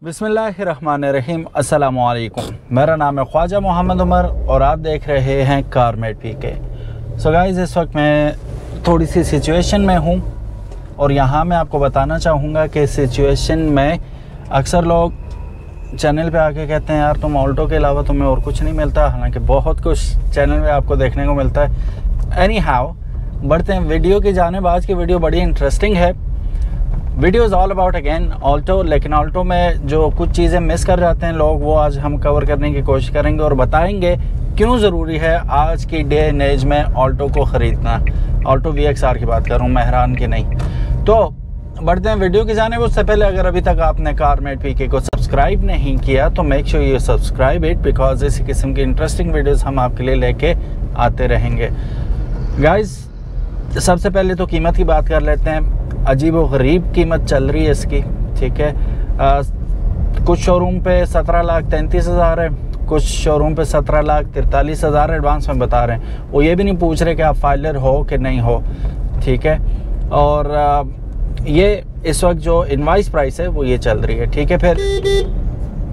बिस्मिल्लाहिर्रहमानिर्रहीम। अस्सलामुअलैकुम। मेरा नाम है ख्वाजा मोहम्मद उमर और आप देख रहे हैं कारमेट पीके। सो गाइस, इस वक्त मैं थोड़ी सी सिचुएशन में हूँ और यहाँ मैं आपको बताना चाहूँगा कि सिचुएशन में अक्सर लोग चैनल पे आके कहते हैं यार तुम ऑल्टो के अलावा तुम्हें और कुछ नहीं मिलता, हालांकि बहुत कुछ चैनल पे आपको देखने को मिलता है। एनी हाउ, बढ़ते हैं वीडियो की जानिब। आज की वीडियो बड़ी इंटरेस्टिंग है। Video is all about again Alto, लेकिन ऑल्टो में जो कुछ चीज़ें मिस कर जाते हैं लोग, वो आज हम कवर करने की कोशिश करेंगे और बताएंगे क्यों ज़रूरी है आज की डे एंड एज में ऑल्टो को ख़रीदना। ऑल्टो VXR की बात कर रहा हूँ, मेहरान की नहीं। तो बढ़ते हैं वीडियो की जानिब। उससे पहले अगर अभी तक आपने कारमेट पीके को सब्सक्राइब नहीं किया तो make sure you subscribe it, because इसी किस्म की इंटरेस्टिंग वीडियोज़ हम आपके लिए लेके आते रहेंगे। गाइज़, सबसे पहले तो कीमत की बात कर लेते हैं। अजीब व गरीब कीमत चल रही है इसकी, ठीक है। कुछ शोरूम पे 17,33,000 है, कुछ शोरूम पे 17,43,000 एडवांस में बता रहे हैं। वो ये भी नहीं पूछ रहे कि आप फाइलर हो कि नहीं हो, ठीक है। और ये इस वक्त जो इनवाइस प्राइस है वो ये चल रही है, ठीक है। फिर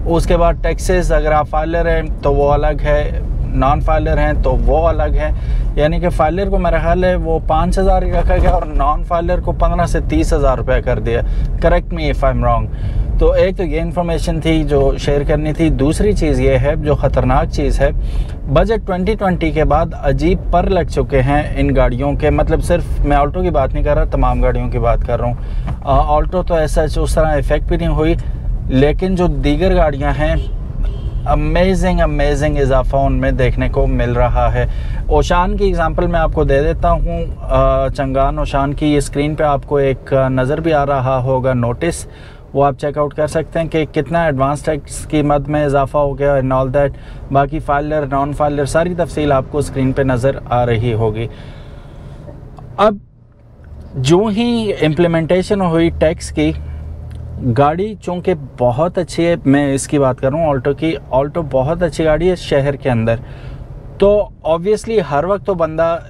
उसके बाद टैक्सेस, अगर आप फाइलर हैं तो वो अलग है, नॉन फाइलर हैं तो वो अलग है। यानी कि फाइलर को मेरा ख्याल है वो 5,000 ही रखा गया और नॉन फाइलर को 15 से 30,000 रुपये कर दिया। Correct me if I am wrong. तो एक तो ये इन्फॉर्मेशन थी जो शेयर करनी थी। दूसरी चीज़ ये है, जो ख़तरनाक चीज़ है, बजट 2020 के बाद अजीब पर लग चुके हैं इन गाड़ियों के। मतलब सिर्फ मैं ऑल्टो की बात नहीं कर रहा, तमाम गाड़ियों की बात कर रहा हूँ। ऑल्टो तो ऐसा उस तरह इफ़ेक्ट भी नहीं हुई, लेकिन जो दीगर गाड़ियाँ हैं अमेजिंग इजाफा उनमें देखने को मिल रहा है। ओशान की एग्जांपल मैं आपको दे देता हूँ। चंगान ओशान की ये स्क्रीन पे आपको एक नज़र भी आ रहा होगा नोटिस, वो आप चेकआउट कर सकते हैं कि कितना एडवांस टैक्स कीमत में इजाफा हो गया एंड ऑल दैट। बाकी फाइलर नॉन फाइलर सारी तफसील आपको स्क्रीन पे नज़र आ रही होगी। अब जो ही इम्प्लीमेंटेशन हुई टैक्स की, गाड़ी चूँकि बहुत अच्छी है, मैं इसकी बात कर रहा हूँ ऑल्टो की। ऑल्टो बहुत अच्छी गाड़ी है शहर के अंदर। तो ऑब्वियसली हर वक्त तो बंदा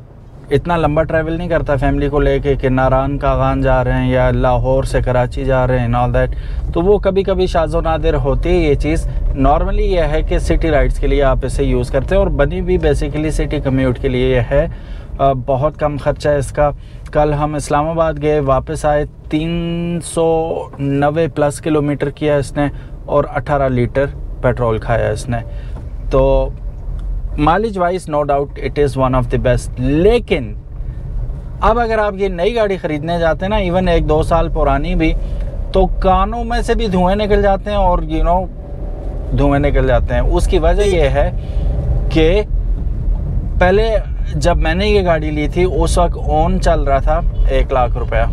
इतना लंबा ट्रैवल नहीं करता फैमिली को लेके कि नारान कागान जा रहे हैं या लाहौर से कराची जा रहे हैं ऑल दैट। तो वो कभी कभी शाज़ो नादिर होती है ये चीज़। नॉर्मली ये है कि सिटी राइड्स के लिए आप इसे यूज़ करते हैं और बनी भी बेसिकली सिटी कम्यूट के लिए है। बहुत कम खर्चा है इसका। कल हम इस्लामाबाद गए, वापस आए, 390 प्लस किलोमीटर किया इसने और 18 लीटर पेट्रोल खाया इसने। तो mileage wise no doubt it is one of the best. लेकिन अब अगर आप ये नई गाड़ी ख़रीदने जाते हैं ना, इवन 1-2 साल पुरानी भी, तो कानों में से भी धुएं निकल जाते हैं और धुएं निकल जाते हैं। उसकी वजह यह है कि पहले जब मैंने ये गाड़ी ली थी उस वक्त ओन चल रहा था 1 लाख रुपया।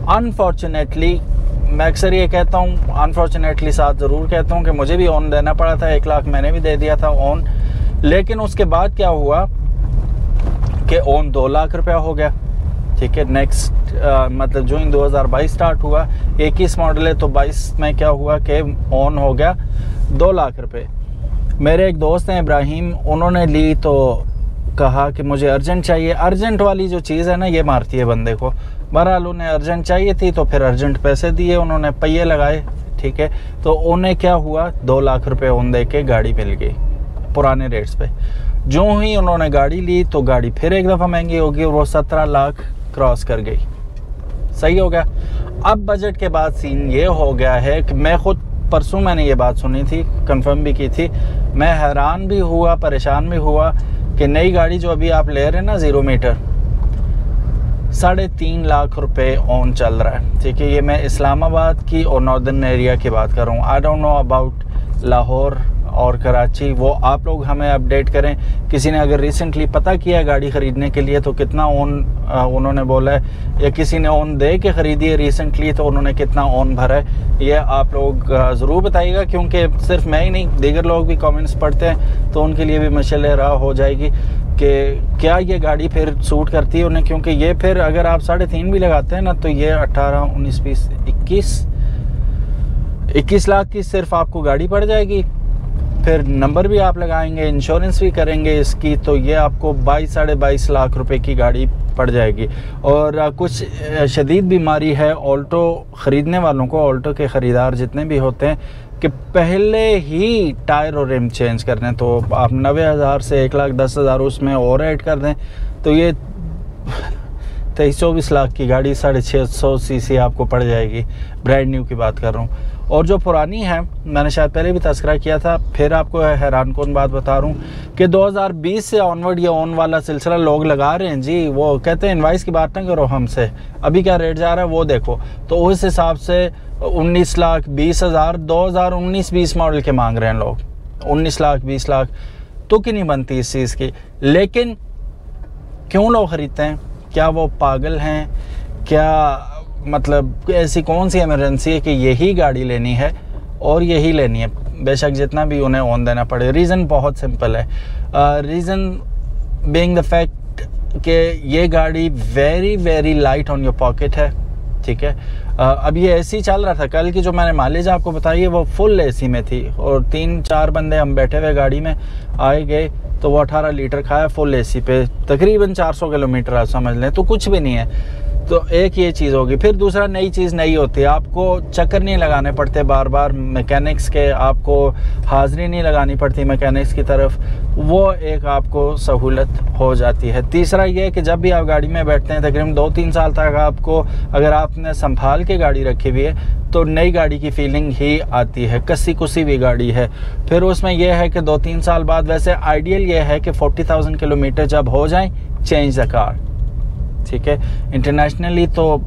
अनफॉर्चुनेटली, मैं अक्सर ये कहता हूँ, अनफॉर्चुनेटली साथ ज़रूर कहता हूँ कि मुझे भी ओन देना पड़ा था। 1 लाख मैंने भी दे दिया था ओन। लेकिन उसके बाद क्या हुआ कि ओन 2 लाख रुपया हो गया, ठीक है। नेक्स्ट मतलब जो इन 2022 स्टार्ट हुआ, 21 मॉडल है, तो 22 में क्या हुआ कि ओन हो गया 2 लाख रुपये। मेरे एक दोस्त हैं इब्राहिम, उन्होंने ली तो कहा कि मुझे अर्जेंट चाहिए। अर्जेंट वाली जो चीज़ है ना, ये मारती है बंदे को। बहरहाल उन्हें अर्जेंट चाहिए थी तो फिर अर्जेंट पैसे दिए, उन्होंने पहिए लगाए, ठीक है। तो उन्हें क्या हुआ, 2 लाख रुपए उन दे के गाड़ी मिल गई पुराने रेट्स पे। जो ही उन्होंने गाड़ी ली तो गाड़ी फिर एक दफ़ा महंगी होगी और वो 17 लाख क्रॉस कर गई। सही हो गया। अब बजट के बाद सीन ये हो गया है कि मैं खुद परसों मैंने ये बात सुनी थी, कंफर्म भी की थी। मैं हैरान भी हुआ, परेशान भी हुआ कि नई गाड़ी जो अभी आप ले रहे हैं ना 0 मीटर, 3.5 लाख रुपए ऑन चल रहा है, ठीक है। ये मैं इस्लामाबाद की और नॉर्दर्न एरिया की बात कर रहा हूँ। I don't know about Lahore और कराची, वो आप लोग हमें अपडेट करें। किसी ने अगर रिसेंटली पता किया गाड़ी ख़रीदने के लिए तो कितना ओन उन्होंने बोला है, या किसी ने ओन दे के ख़रीदी है रिसेंटली तो उन्होंने कितना ओन भरा है, ये आप लोग ज़रूर बताइएगा। क्योंकि सिर्फ मैं ही नहीं, दीगर लोग भी कमेंट्स पढ़ते हैं तो उनके लिए भी मशल राह हो जाएगी कि क्या ये गाड़ी फिर सूट करती है उन्हें। क्योंकि ये फिर अगर आप 3.5 भी लगाते हैं ना, तो ये 18, 19, 20, 21 लाख की सिर्फ आपको गाड़ी पड़ जाएगी। फिर नंबर भी आप लगाएंगे, इंश्योरेंस भी करेंगे इसकी, तो ये आपको 22-22.5 लाख रुपए की गाड़ी पड़ जाएगी। और कुछ शदीद बीमारी है ऑल्टो ख़रीदने वालों को, ऑल्टो के ख़रीदार जितने भी होते हैं, कि पहले ही टायर और रिम चेंज कर दें। तो आप 90,000 से 1,10,000 उसमें और ऐड कर दें तो ये 23-24 लाख की गाड़ी 650 सीसी आपको पड़ जाएगी। ब्रांड न्यू की बात कर रहा हूँ। और जो पुरानी है, मैंने शायद पहले भी तस्करा किया था, फिर आपको हैरान कौन बात बता रहा हूँ कि 2020 से ऑनवर्ड ये ऑन वाला सिलसिला लोग लगा रहे हैं जी। वो कहते हैं इनवाइस की बात ना करो हमसे, अभी क्या रेट जा रहा है वो देखो। तो उस हिसाब से 19,20,000 2019-20 मॉडल के मांग रहे हैं लोग। 19 लाख 20 लाख तो कि नहीं बनती इस चीज़ की। लेकिन क्यों लोग ख़रीदते हैं? क्या वो पागल हैं? क्या मतलब ऐसी कौन सी इमरजेंसी है कि यही गाड़ी लेनी है और यही लेनी है, बेशक जितना भी उन्हें ऑन देना पड़े? रीज़न बहुत सिंपल है। रीज़न बीइंग द फैक्ट कि ये गाड़ी very very light on your pocket है, ठीक है। अब ये एसी चल रहा था, कल की जो मैंने माइलेज आपको बताई है वो फुल एसी में थी, और 3-4 बंदे हम बैठे हुए गाड़ी में आए गए तो वो 18 लीटर खाया फुल एसी पे, तकरीबन 400 किलोमीटर आप समझ लें, तो कुछ भी नहीं है। तो एक ये चीज़ होगी। फिर दूसरा, नई चीज़ नहीं होती, आपको चक्कर नहीं लगाने पड़ते बार बार मैकेनिक्स के, आपको हाज़िरी नहीं लगानी पड़ती मैकेनिक्स की तरफ, वो एक आपको सहूलत हो जाती है। तीसरा ये कि जब भी आप गाड़ी में बैठते हैं तकरीबन 2-3 साल तक आपको, अगर आपने संभाल के गाड़ी रखी हुई है तो नई गाड़ी की फीलिंग ही आती है, कसी कुसी हुई गाड़ी है। फिर उसमें यह है कि 2-3 साल बाद, वैसे आइडियल ये है कि 40,000 किलोमीटर जब हो जाए चेंज द कार, ठीक है। इंटरनेशनली तो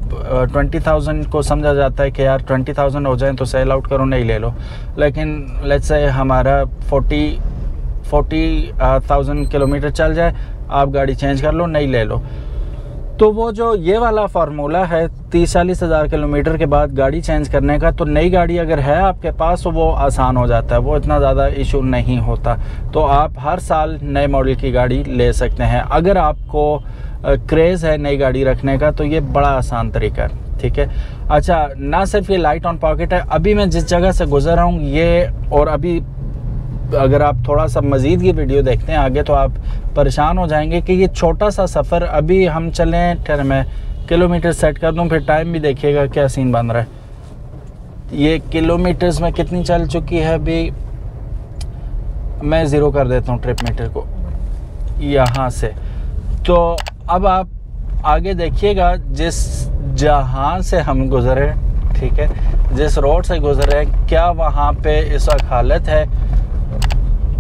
20,000 को समझा जाता है कि यार 20,000 हो जाए तो सेल आउट करो, नहीं ले लो। लेकिन लेट्स से हमारा 40,000 किलोमीटर चल जाए, आप गाड़ी चेंज कर लो, नहीं ले लो। तो वो जो ये वाला फार्मूला है 30-40 हज़ार किलोमीटर के बाद गाड़ी चेंज करने का, तो नई गाड़ी अगर है आपके पास तो वो आसान हो जाता है, वो इतना ज़्यादा इशू नहीं होता। तो आप हर साल नए मॉडल की गाड़ी ले सकते हैं। अगर आपको क्रेज़ है नई गाड़ी रखने का तो ये बड़ा आसान तरीका है, ठीक है। अच्छा, ना सिर्फ ये लाइट ऑन पॉकेट है, अभी मैं जिस जगह से गुजर रहा हूँ ये, और अभी अगर आप थोड़ा सा मज़ीद की वीडियो देखते हैं आगे तो आप परेशान हो जाएंगे कि ये छोटा सा सफ़र, अभी हम चलें, ठहर मैं किलोमीटर सेट कर दूं, फिर टाइम भी देखिएगा क्या सीन बन रहा है। ये किलोमीटर्स में कितनी चल चुकी है अभी, मैं ज़ीरो कर देता हूँ ट्रिप मीटर को यहाँ से। तो अब आप आगे देखिएगा, जिस जहाँ से हम गुज़रे, ठीक है, जिस रोड से गुज़रे, क्या वहाँ पे इस वक्त हालत है।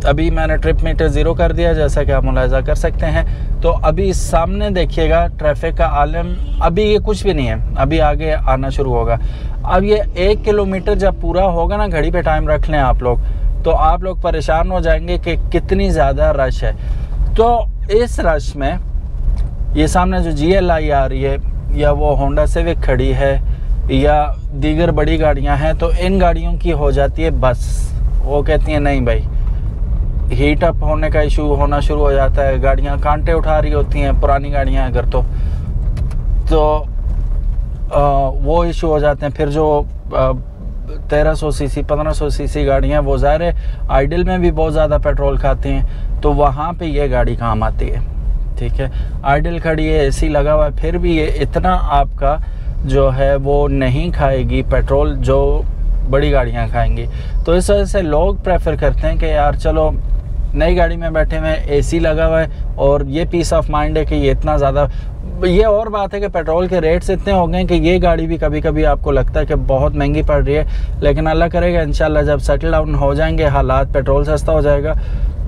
अभी मैंने ट्रिप मीटर ज़ीरो कर दिया जैसा कि आप मुलाहिज़ा कर सकते हैं। तो अभी सामने देखिएगा ट्रैफिक का आलम, अभी ये कुछ भी नहीं है, अभी आगे आना शुरू होगा। अब ये 1 किलोमीटर जब पूरा होगा ना, घड़ी पे टाइम रख लें आप लोग, तो आप लोग परेशान हो जाएंगे कि कितनी ज़्यादा रश है। तो इस रश में ये सामने जो GLI आ रही है, या वो होंडा सिविक खड़ी है, या दीगर बड़ी गाड़ियां हैं, तो इन गाड़ियों की हो जाती है बस। वो कहती हैं नहीं भाई, हीट अप होने का इशू होना शुरू हो जाता है, गाड़ियां कांटे उठा रही होती हैं, पुरानी गाड़ियां अगर तो वो इशू हो जाते हैं। फिर जो 1300 सीसी 1500 सीसी गाड़ियां, वो ज़ाहिर है आइडल में भी बहुत ज़्यादा पेट्रोल खाती हैं, तो वहाँ पे ये गाड़ी काम आती है, ठीक है। आइडल खड़ी है, एसी लगा हुआ है, फिर भी ये इतना आपका जो है वो नहीं खाएगी पेट्रोल जो बड़ी गाड़ियां खाएंगी। तो इस वजह से लोग प्रेफर करते हैं कि यार चलो नई गाड़ी में बैठे हुए, एसी लगा हुआ है, और ये पीस ऑफ माइंड है कि ये इतना ज़्यादा, ये और बात है कि पेट्रोल के रेट्स इतने हो गए कि ये गाड़ी भी कभी कभी आपको लगता है कि बहुत महंगी पड़ रही है, लेकिन अल्लाह करेगा इंशाल्लाह जब सेटल डाउन हो जाएंगे हालात, पेट्रोल सस्ता हो जाएगा,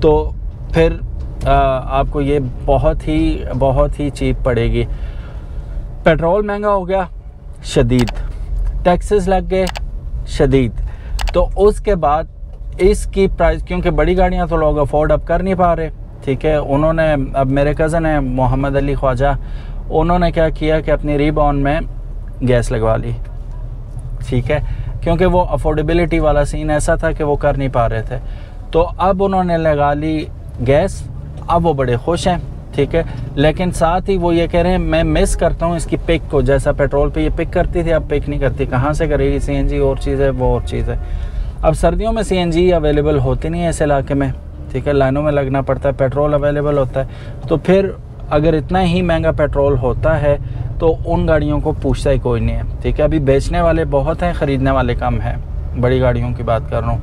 तो फिर आपको ये बहुत ही चीप पड़ेगी। पेट्रोल महंगा हो गया शदीद, टैक्सेस लग गए शदीद, तो उसके बाद इसकी प्राइस, क्योंकि बड़ी गाड़ियां तो लोग अफोर्ड अब कर नहीं पा रहे, ठीक है। उन्होंने, अब मेरे कज़न है मोहम्मद अली ख्वाजा, उन्होंने क्या किया कि अपनी रीबॉन में गैस लगवा ली, ठीक है, क्योंकि वो अफोर्डेबिलिटी वाला सीन ऐसा था कि वो कर नहीं पा रहे थे। तो अब उन्होंने लगा ली गैस, अब वो बड़े खुश हैं, ठीक है। लेकिन साथ ही वो ये कह रहे हैं मैं मिस करता हूँ इसकी पिक को, जैसा पेट्रोल पे ये पिक करती थी अब पिक नहीं करती, कहाँ से करेगी। CNG और चीज़ है, वो और चीज़ है। अब सर्दियों में CNG अवेलेबल होती नहीं है इस इलाके में, ठीक है, लाइनों में लगना पड़ता है, पेट्रोल अवेलेबल होता है। तो फिर अगर इतना ही महंगा पेट्रोल होता है तो उन गाड़ियों को पूछता ही कोई नहीं है, ठीक है। अभी बेचने वाले बहुत हैं, ख़रीदने वाले कम हैं। बड़ी गाड़ियों की बात कर रहा हूँ,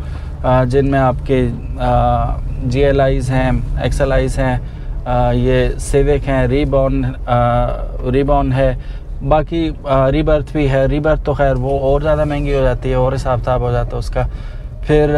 जिनमें आपके GLIs हैं, XLIs हैं, ये सिविक हैं, रीबॉर्न है, बाकी रीबर्थ भी है। रीबर्थ तो खैर वो और ज़्यादा महंगी हो जाती है और हिसाब किताब हो जाता है उसका। फिर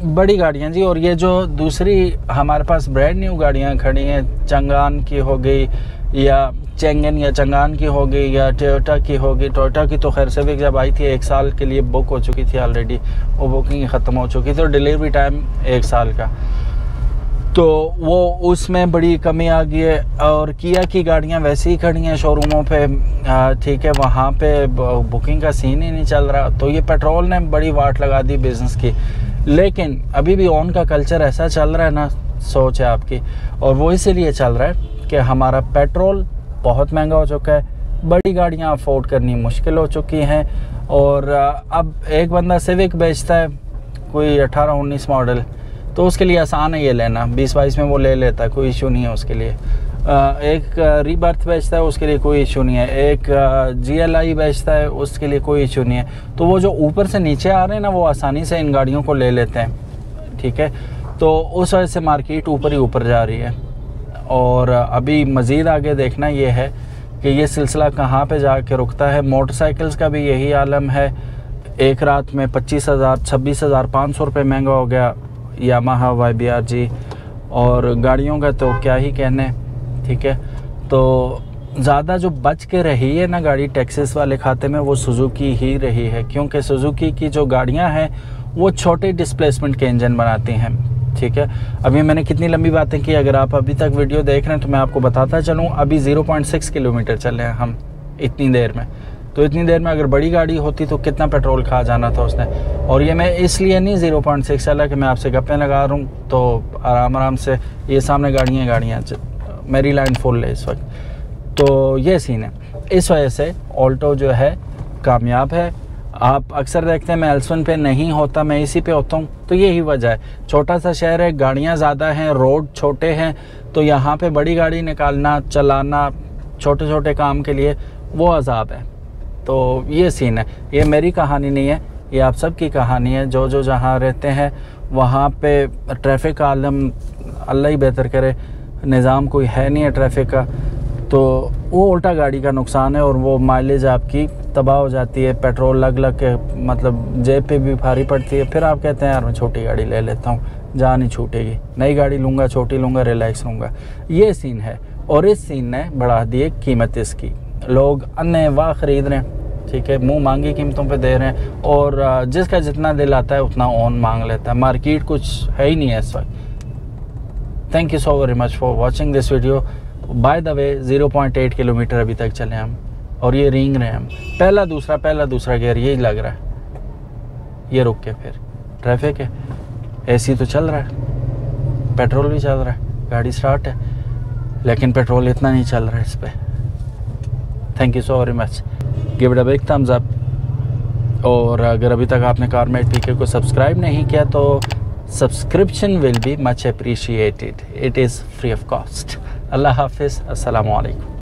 बड़ी गाड़ियाँ जी। और ये जो दूसरी हमारे पास ब्रांड न्यू गाड़ियाँ खड़ी हैं, चंगान की हो गई या चेंगन या चंगान की हो गई या टोयोटा की हो गई। टोयोटा की तो खैर सिविक जब आई थी 1 साल के लिए बुक हो चुकी थी ऑलरेडी, वो बुकिंग ख़त्म हो चुकी थी और डिलीवरी टाइम 1 साल का, तो वो उसमें बड़ी कमी आ गई है। और किया की गाड़ियाँ वैसे ही खड़ी हैं शोरूमों पे, ठीक है, वहाँ पे बुकिंग का सीन ही नहीं चल रहा। तो ये पेट्रोल ने बड़ी वाट लगा दी बिज़नेस की। लेकिन अभी भी ऑन का कल्चर ऐसा चल रहा है ना, सोच है आपकी, और वो इसीलिए चल रहा है कि हमारा पेट्रोल बहुत महंगा हो चुका है, बड़ी गाड़ियाँ अफोर्ड करनी मुश्किल हो चुकी हैं। और अब एक बंदा सिविक बेचता है, कोई 18-19 मॉडल, तो उसके लिए आसान है ये लेना, 20-22 में वो ले लेता है, कोई इशू नहीं है उसके लिए। एक रीबर्थ बेचता है, उसके लिए कोई इशू नहीं है। एक GLI बेचता है, उसके लिए कोई इशू नहीं है। तो वो जो ऊपर से नीचे आ रहे हैं ना, वो आसानी से इन गाड़ियों को ले लेते हैं, ठीक है। तो उस वजह से मार्केट ऊपर ही ऊपर जा रही है। और अभी मज़ीद आगे देखना ये है कि ये सिलसिला कहाँ पे जाके रुकता है। मोटरसाइकिल्स का भी यही आलम है। एक रात में 25,000 26,500 रुपये महंगा हो गया यामाहा YBR-G, और गाड़ियों का तो क्या ही कहने, ठीक है। तो ज़्यादा जो बच के रही है ना गाड़ी टैक्सेस वाले खाते में, वो सुजुकी ही रही है, क्योंकि सुजुकी की जो गाड़ियां हैं वो छोटे डिस्प्लेसमेंट के इंजन बनाती हैं, ठीक है। अभी मैंने कितनी लंबी बातें की, अगर आप अभी तक वीडियो देख रहे हैं तो मैं आपको बताता चलूँ, अभी 0.6 किलोमीटर चले हैं हम इतनी देर में। तो इतनी देर में अगर बड़ी गाड़ी होती तो कितना पेट्रोल खा जाना था उसने। और ये मैं इसलिए नहीं 0.6 चला कि मैं आपसे गप्पे लगा रहा हूँ, तो आराम से ये सामने गाड़ियाँ मेरी लाइन फुल है इस वक्त। तो ये सीन है, इस वजह से ऑल्टो जो है कामयाब है। आप अक्सर देखते हैं मैं एल्सवन पे नहीं होता, मैं इसी पे होता हूँ, तो यही वजह है। छोटा सा शहर है, गाड़ियाँ ज़्यादा हैं, रोड छोटे हैं, तो यहाँ पे बड़ी गाड़ी निकालना चलाना छोटे छोटे काम के लिए वो अजाब है। तो ये सीन है। ये मेरी कहानी नहीं है, ये आप सब की कहानी है। जो जहाँ रहते हैं वहाँ पे ट्रैफिक का आलम अल्लाह ही बेहतर करे, निज़ाम कोई है नहीं है ट्रैफिक का, तो वो उल्टा गाड़ी का नुकसान है और वो माइलेज आपकी तबाह हो जाती है। पेट्रोल लग के मतलब जेब पे भी भारी पड़ती है। फिर आप कहते हैं यार मैं छोटी गाड़ी ले लेता हूँ, जान ही छूटेगी, नई गाड़ी लूँगा, छोटी लूँगा, रिलैक्स लूँगा। ये सीन है। और इस सीन ने बढ़ा दी है कीमत इसकी, लोग अन्य वाह ख़रीद रहे हैं, ठीक है, मुंह मांगी कीमतों पे दे रहे हैं, और जिसका जितना दिल आता है उतना ऑन मांग लेता है। मार्केट कुछ है ही नहीं है इस वक्त। Thank you so very much for watching this video. By the way 0.8 kilometre अभी तक चले हम, और ये रेंग रहे हैं हम, पहला दूसरा गियर यही लग रहा है। ये रुक के फिर ट्रैफिक है, AC तो चल रहा है, पेट्रोल भी चल रहा है, गाड़ी स्टार्ट है, लेकिन पेट्रोल इतना नहीं चल रहा है इस पर। Thank you so very much, give it a big thumbs up. और अगर अभी तक आपने कारमेट PK को सब्सक्राइब नहीं किया तो subscription will be much appreciated, it is free of cost. अल्लाह हाफिज़, अस्सलामु अलैकुम।